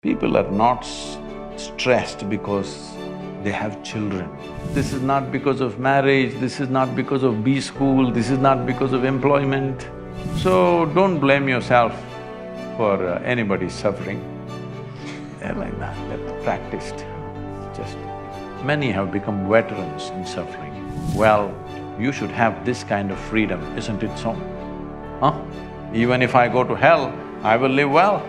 People are not stressed because they have children. This is not because of marriage, this is not because of B school, this is not because of employment. So don't blame yourself for anybody's suffering. They're like that, they're practiced. Just… many have become veterans in suffering. Well, you should have this kind of freedom, isn't it so? Huh? Even if I go to hell, I will live well.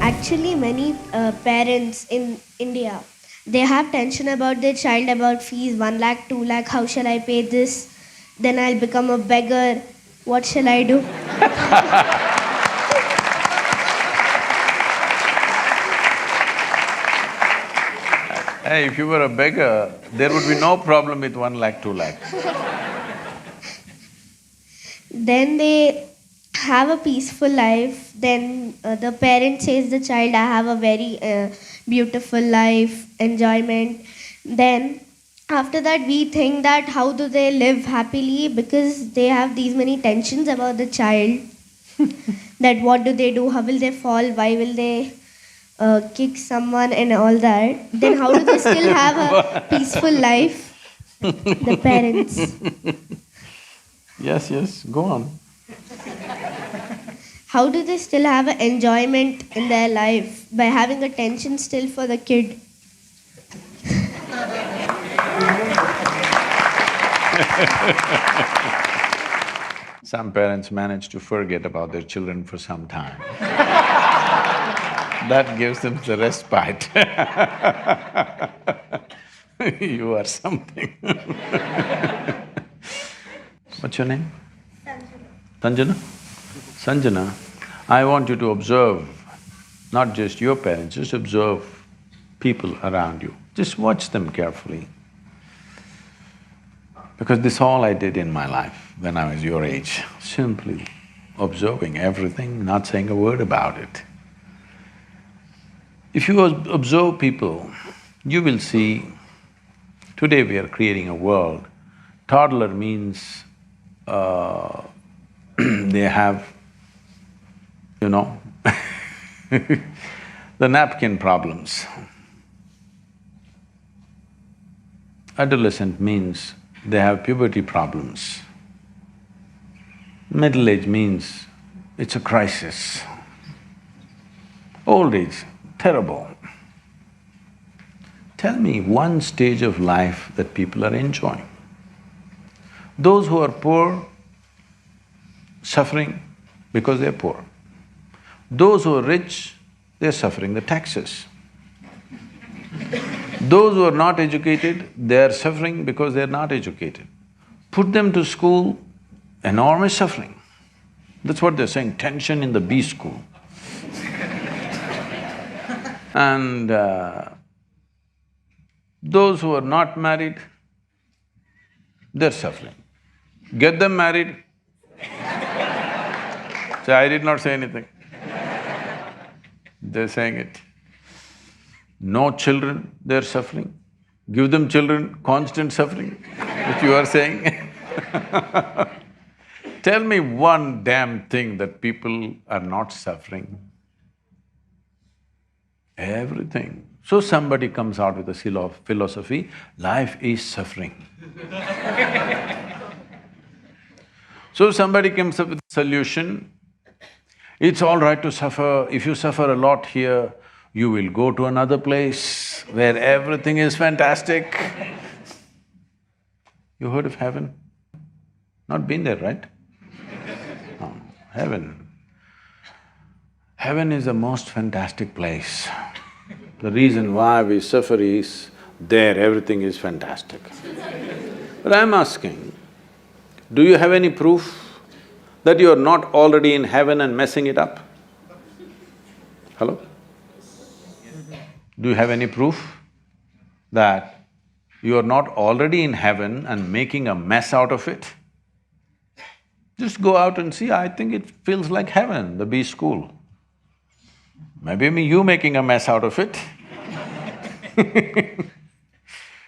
Actually, many parents in India, they have tension about their child, about fees, 1 lakh, 2 lakh, how shall I pay this? Then I'll become a beggar, what shall I do? Hey, if you were a beggar, there would be no problem with 1 lakh, 2 lakh. Then they have a peaceful life. Then the parent says the child, I have a very beautiful life, enjoyment. Then after that we think that how do they live happily, because they have these many tensions about the child. That what do they do, how will they fall, why will they kick someone and all that. Then how do they still have a peaceful life, the parents? Yes, go on. How do they still have an enjoyment in their life by having a tension still for the kid? Some parents manage to forget about their children for some time. That gives them the respite. You are something. What's your name? Sanjana? Sanjana, I want you to observe not just your parents, just observe people around you. Just watch them carefully. Because this all I did in my life when I was your age, simply observing everything, not saying a word about it. If you observe people, you will see, today we are creating a world. Toddler means they have, you know, the napkin problems. Adolescent means they have puberty problems. Middle age means it's a crisis. Old age, terrible. Tell me one stage of life that people are enjoying. Those who are poor, suffering because they're poor. Those who are rich, they're suffering the taxes. Those who are not educated, they're suffering because they're not educated. Put them to school, enormous suffering. That's what they're saying, tension in the B school. And those who are not married, they're suffering. Get them married. So I did not say anything. They're saying it. No children, they're suffering. Give them children, constant suffering, which you are saying. Tell me one damn thing that people are not suffering. Everything. So somebody comes out with a philosophy, life is suffering. So somebody comes up with a solution, it's all right to suffer. If you suffer a lot here, you will go to another place where everything is fantastic. You heard of heaven? Not been there, right? No, heaven. Heaven is the most fantastic place. The reason why we suffer is, there everything is fantastic. But I'm asking, do you have any proof that you are not already in heaven and messing it up? Hello? Do you have any proof that you are not already in heaven and making a mess out of it? Just go out and see, I think it feels like heaven, the B school. Maybe you making a mess out of it.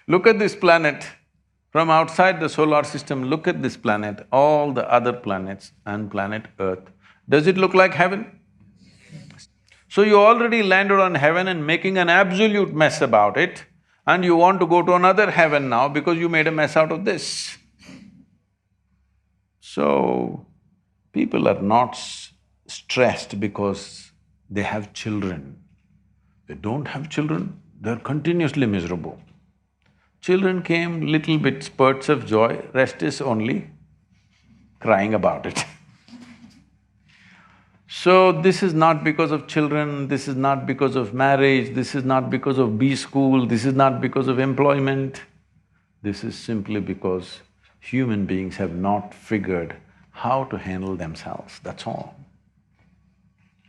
Look at this planet. From outside the solar system, look at this planet, all the other planets and planet Earth. Does it look like heaven? So you already landed on heaven and making an absolute mess about it, and you want to go to another heaven now because you made a mess out of this. So, people are not stressed because they have children. They don't have children, they're continuously miserable. Children came, little bit spurts of joy, rest is only crying about it. So this is not because of children, this is not because of marriage, this is not because of B school, this is not because of employment. This is simply because human beings have not figured how to handle themselves, that's all.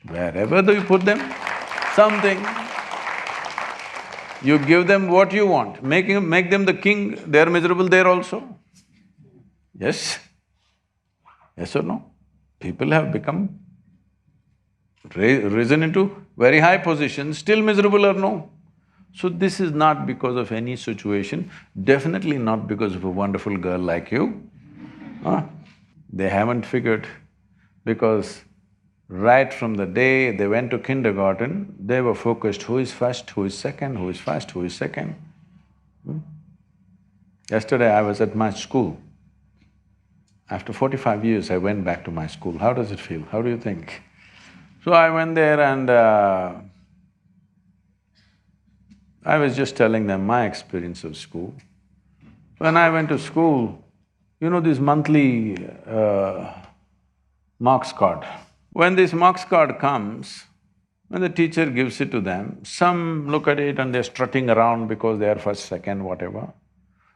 Wherever you put them, something, you give them what you want, make them the king, they're miserable there also. Yes? Yes or no? People have become risen into very high positions, still miserable or no? So this is not because of any situation, definitely not because of a wonderful girl like you. They haven't figured, because right from the day they went to kindergarten, they were focused, who is first, who is second, who is first, who is second. Yesterday I was at my school. After 45 years, I went back to my school. How does it feel? How do you think? So I went there and I was just telling them my experience of school. When I went to school, you know this monthly marks card. When this marks card comes, when the teacher gives it to them, some look at it and they're strutting around because they are first, second, whatever.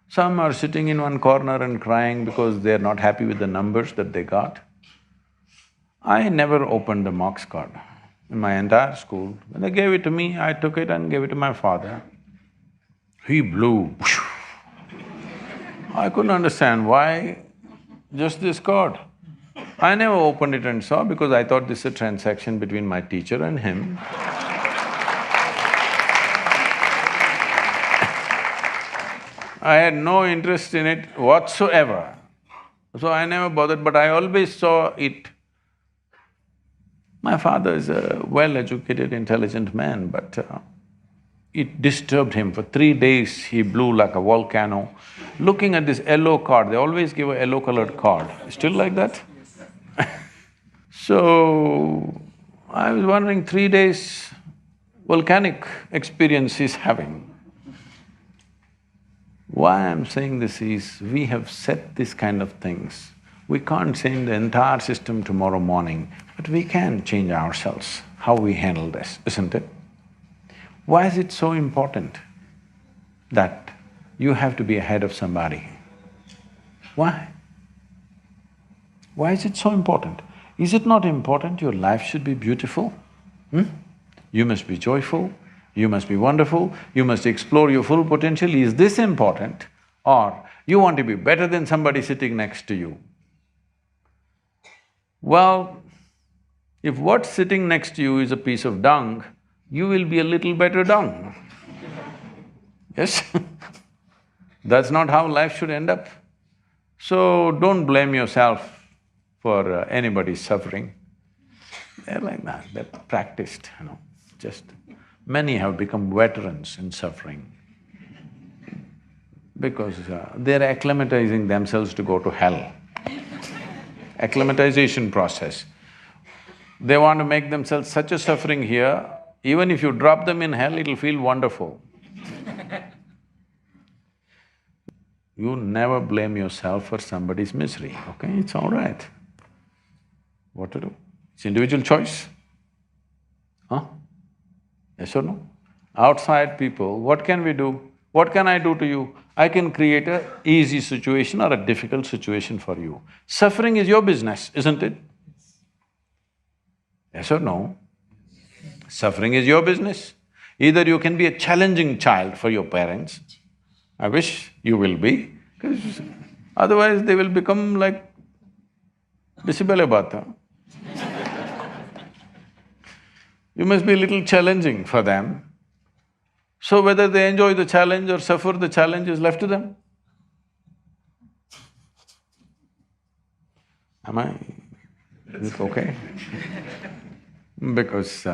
Some are sitting in one corner and crying because they're not happy with the numbers that they got. I never opened the marks card in my entire school. When they gave it to me, I took it and gave it to my father. He blew. I couldn't understand why just this card. I never opened it and saw because I thought this is a transaction between my teacher and him. I had no interest in it whatsoever. So I never bothered, but I always saw it. My father is a well-educated, intelligent man, but it disturbed him. For 3 days, he blew like a volcano. Looking at this yellow card, they always give a yellow-colored card. Still like that? So, I was wondering, 3 days volcanic experience he's having. Why I'm saying this is, we have set this kind of things. We can't change the entire system tomorrow morning, but we can change ourselves, how we handle this, isn't it? Why is it so important that you have to be ahead of somebody? Why? Why is it so important? Is it not important your life should be beautiful? You must be joyful, you must be wonderful, you must explore your full potential. Is this important? Or you want to be better than somebody sitting next to you? Well, if what's sitting next to you is a piece of dung, you will be a little better dung. Yes? That's not how life should end up. So don't blame yourself for anybody's suffering. They're like that, they're practiced, just… Many have become veterans in suffering because they're acclimatizing themselves to go to hell. Acclimatization process. They want to make themselves such a suffering here, even if you drop them in hell, it'll feel wonderful. You never blame yourself for somebody's misery, okay? It's all right. What to do? It's individual choice. Huh? Yes or no? Outside people, what can we do? What can I do to you? I can create a easy situation or a difficult situation for you. Suffering is your business, isn't it? Yes or no? Suffering is your business. Either you can be a challenging child for your parents, I wish you will be, because otherwise they will become like Bisibale Bata. You must be a little challenging for them. So whether they enjoy the challenge or suffer the challenge is left to them. Am I Is it okay? Because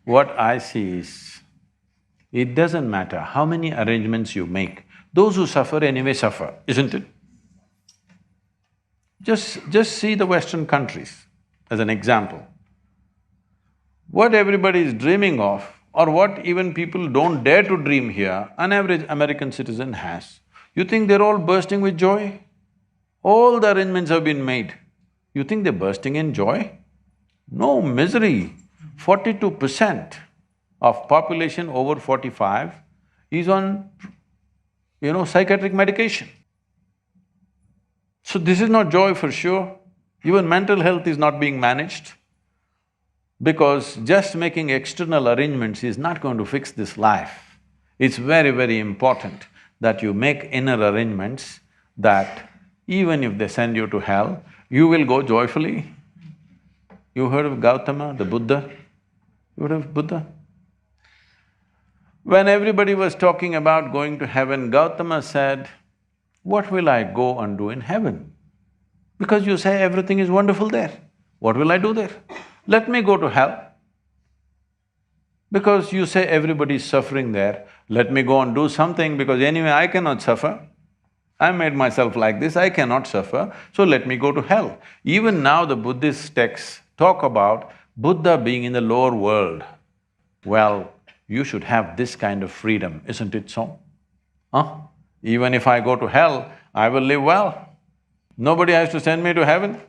what I see is, it doesn't matter how many arrangements you make, those who suffer anyway suffer, isn't it? Just see the Western countries as an example. What everybody is dreaming of, or what even people don't dare to dream here, an average American citizen has. You think they're all bursting with joy? All the arrangements have been made. You think they're bursting in joy? No, misery. 42% of population over 45 is on, psychiatric medication. So this is not joy for sure. Even mental health is not being managed, because just making external arrangements is not going to fix this life. It's very, very important that you make inner arrangements that even if they send you to hell, you will go joyfully. You heard of Gautama, the Buddha? You heard of Buddha? When everybody was talking about going to heaven, Gautama said, "What will I go and do in heaven? Because you say everything is wonderful there. What will I do there? Let me go to hell. Because you say everybody is suffering there, let me go and do something, because anyway I cannot suffer. I made myself like this, I cannot suffer, so let me go to hell." Even now the Buddhist texts talk about Buddha being in the lower world. Well, you should have this kind of freedom, isn't it so? Even if I go to hell, I will live well. Nobody has to send me to heaven.